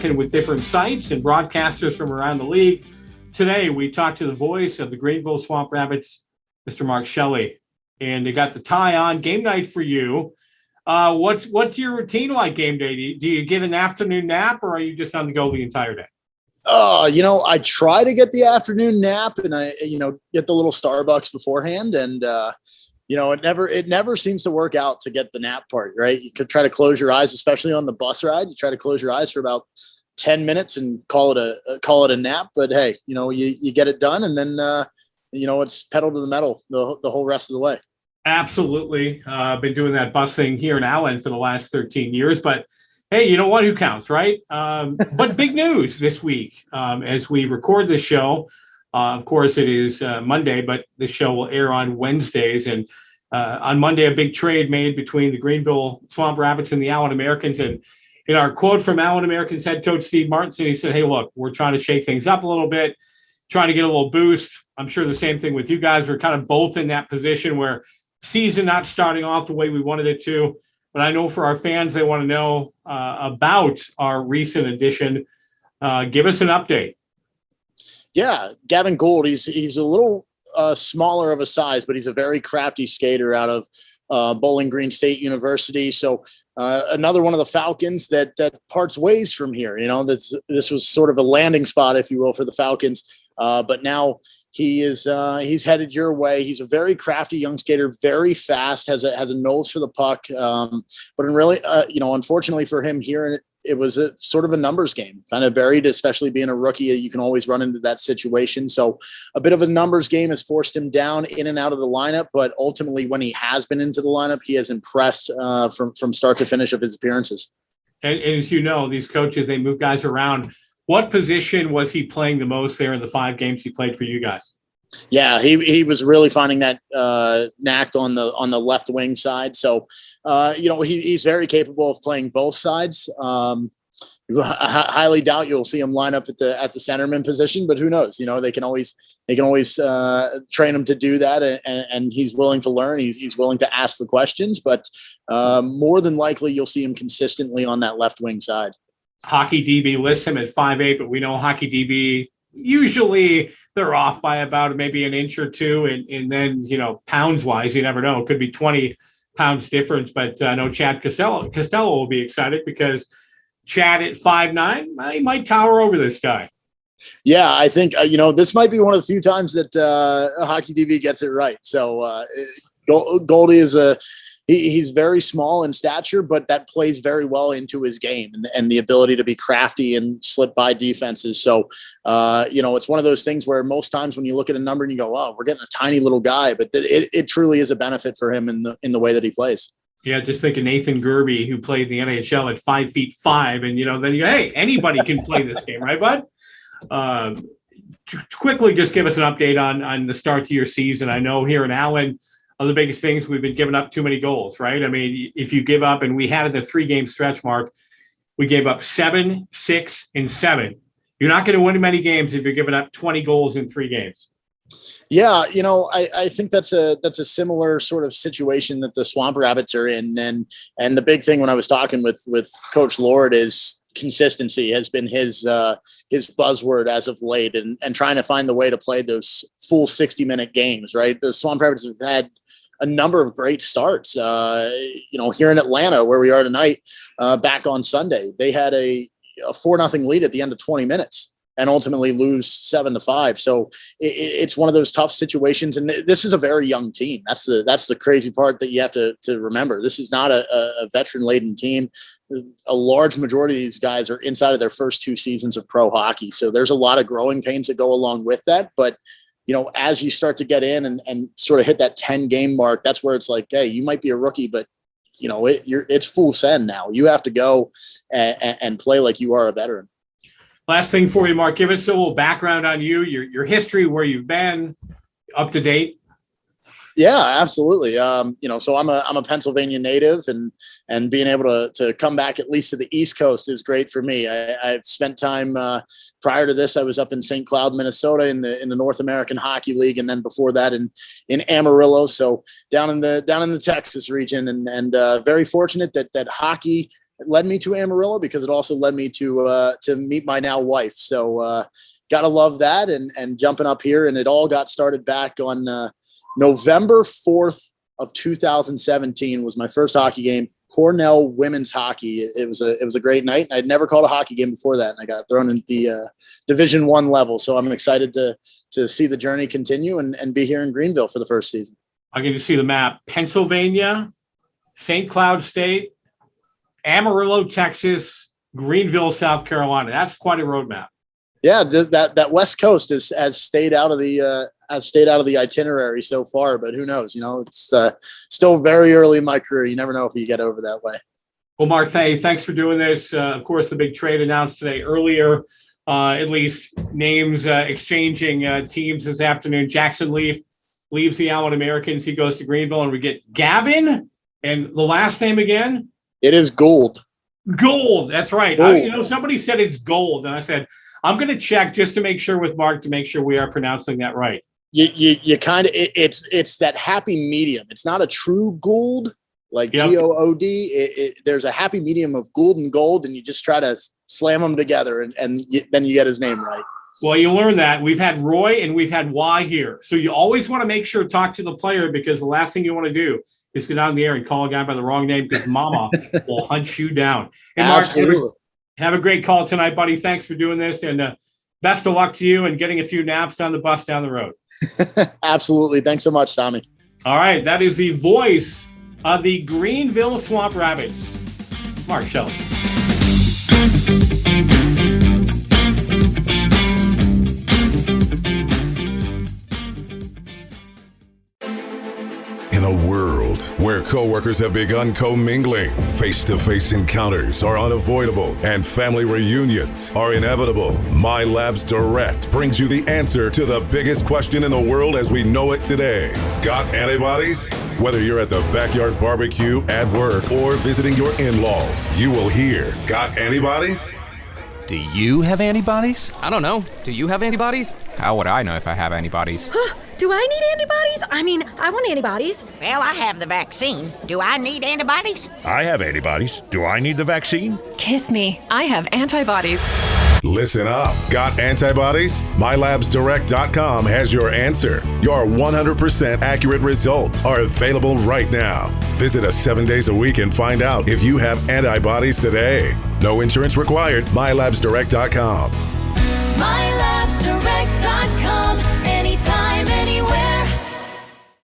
checking with different sites and broadcasters from around the league. Today, we talked to the voice of the Greenville Swamp Rabbits, Mr. Mark Shelley, and they got the tie on. Game night for you. What's your routine like game day? Do you get an afternoon nap, or are you just on the go the entire day? I try to get the afternoon nap and I get the little Starbucks beforehand. And, it never seems to work out to get the nap part, right? You could try to close your eyes, especially on the bus ride. You try to close your eyes for about 10 minutes and call it a nap. But hey, you get it done, and then, it's pedal to the metal the whole rest of the way. Absolutely. Been doing that bus thing here in Allen for the last 13 years, but hey, you know what? Who counts, right? But big news this week as we record this show. Of course, it is Monday, but the show will air on Wednesdays. And on Monday, a big trade made between the Greenville Swamp Rabbits and the Allen Americans. And in our quote from Allen Americans head coach Steve Martinson, he said, hey, look, we're trying to shake things up a little bit, trying to get a little boost. I'm sure the same thing with you guys. We're kind of both in that position where season not starting off the way we wanted it to. But I know for our fans, they want to know about our recent addition. Give us an update. Yeah, Gavin Gould, he's a little smaller of a size, but he's a very crafty skater out of Bowling Green State University. So another one of the Falcons that parts ways from here. This was sort of a landing spot, if you will, for the Falcons. But now he's headed your way. He's a very crafty young skater, very fast, has a nose for the puck. But unfortunately for him here, it was a sort of a numbers game, kind of buried, especially being a rookie. You can always run into that situation. So a bit of a numbers game has forced him down in and out of the lineup. But ultimately, when he has been into the lineup, he has impressed from start to finish of his appearances. And as you know, these coaches, they move guys around. What position was he playing the most there in the 5 games he played for you guys? Yeah, he was really finding that knack on the left wing side. So, he's very capable of playing both sides. I highly doubt you'll see him line up at the centerman position, but who knows? They can always train him to do that, and he's willing to learn. He's willing to ask the questions, but more than likely you'll see him consistently on that left wing side. Hockey DB lists him at 5'8", but we know Hockey DB usually they're off by about maybe an inch or two, and then pounds wise, you never know. It could be 20 pounds difference. But I know Chad Costello will be excited because Chad at 5'9", he might tower over this guy. Yeah, I think this might be one of the few times that Hockey DB gets it right. So Goldie is he's very small in stature, but that plays very well into his game and the ability to be crafty and slip by defenses. So, it's one of those things where most times when you look at a number and you go, oh, we're getting a tiny little guy, but it truly is a benefit for him in the way that he plays. Yeah, just think of Nathan Gerby, who played the NHL at 5'5", and then hey, anybody can play this game, right, bud? Quickly, just give us an update on the start to your season. I know here in Allen, one of the biggest things, we've been giving up too many goals, right? I mean, if you give up, and we had the 3-game stretch mark, we gave up 7, 6, and 7. You're not going to win many games if you're giving up 20 goals in 3 games. Yeah, I think that's a similar sort of situation that the Swamp Rabbits are in, and the big thing when I was talking with Coach Lord is consistency has been his buzzword as of late, and trying to find the way to play those full 60-minute games, right? The Swamp Rabbits have had a number of great starts. Here in Atlanta, where we are tonight, back on Sunday, they had a 4-0 lead at the end of 20 minutes and ultimately lose 7-5. So it's one of those tough situations. And this is a very young team. That's the crazy part that you have to remember. This is not a veteran laden team. A large majority of these guys are inside of their first 2 seasons of pro hockey. So there's a lot of growing pains that go along with that. But as you start to get in and sort of hit that 10-game mark, that's where it's like, hey, you might be a rookie, but it's full send now. You have to go and play like you are a veteran. Last thing for you, Mark, give us a little background on you, your history, where you've been, up to date. Yeah, absolutely. So I'm a Pennsylvania native, and being able to come back at least to the East Coast is great for me. I've spent time prior to this. I was up in St. Cloud, Minnesota, in the North American Hockey League, and then before that in Amarillo. So down in the Texas region, and very fortunate that hockey led me to Amarillo because it also led me to meet my now wife. So gotta love that, and jumping up here, and it all got started back on November 4th of 2017 was my first hockey game. Cornell women's hockey. It was a great night, and I'd never called a hockey game before that, and I got thrown in the Division I level. So I'm excited to see the journey continue and be here in Greenville for the first season. I can just see the map: Pennsylvania, St. Cloud State, Amarillo, Texas, Greenville, South Carolina. That's quite a roadmap. Yeah, that West Coast has stayed out of the itinerary so far, but who knows? It's still very early in my career. You never know if you get over that way. Well, Mark, thanks for doing this. Of course, the big trade announced today earlier, at least names exchanging teams this afternoon. Jackson Leaf leaves the Allen Americans. He goes to Greenville, and we get Gavin, and the last name again? It is Gould. Gold. That's right. Somebody said it's gold, and I said, I'm going to check just to make sure with Mark to make sure we are pronouncing that right. You kind of it's that happy medium. It's not a true Gould like Good. There's a happy medium of Gould and gold, and you just try to slam them together, and then you get his name right. Well, you learn that. We've had Roy and we've had Y here, so you always want to make sure to talk to the player, because the last thing you want to do is go down the air and call a guy by the wrong name, because Mama will hunt you down. Hey, Mark, have a great call tonight, buddy. Thanks for doing this, and best of luck to you and getting a few naps on the bus down the road. Absolutely. Thanks so much, Tommy. All right. That is the voice of the Greenville Swamp Rabbits, Mark Shelley. In a world where coworkers have begun commingling, face-to-face encounters are unavoidable, and family reunions are inevitable, My Labs Direct brings you the answer to the biggest question in the world as we know it today. Got antibodies? Whether you're at the backyard barbecue, at work, or visiting your in-laws, you will hear, got antibodies? Do you have antibodies? I don't know. Do you have antibodies? How would I know if I have antibodies? Do I need antibodies? I mean, I want antibodies. Well, I have the vaccine. Do I need antibodies? I have antibodies. Do I need the vaccine? Kiss me. I have antibodies. Listen up. Got antibodies? MyLabsDirect.com has your answer. Your 100% accurate results are available right now. Visit us 7 days a week and find out if you have antibodies today. No insurance required. MyLabsDirect.com.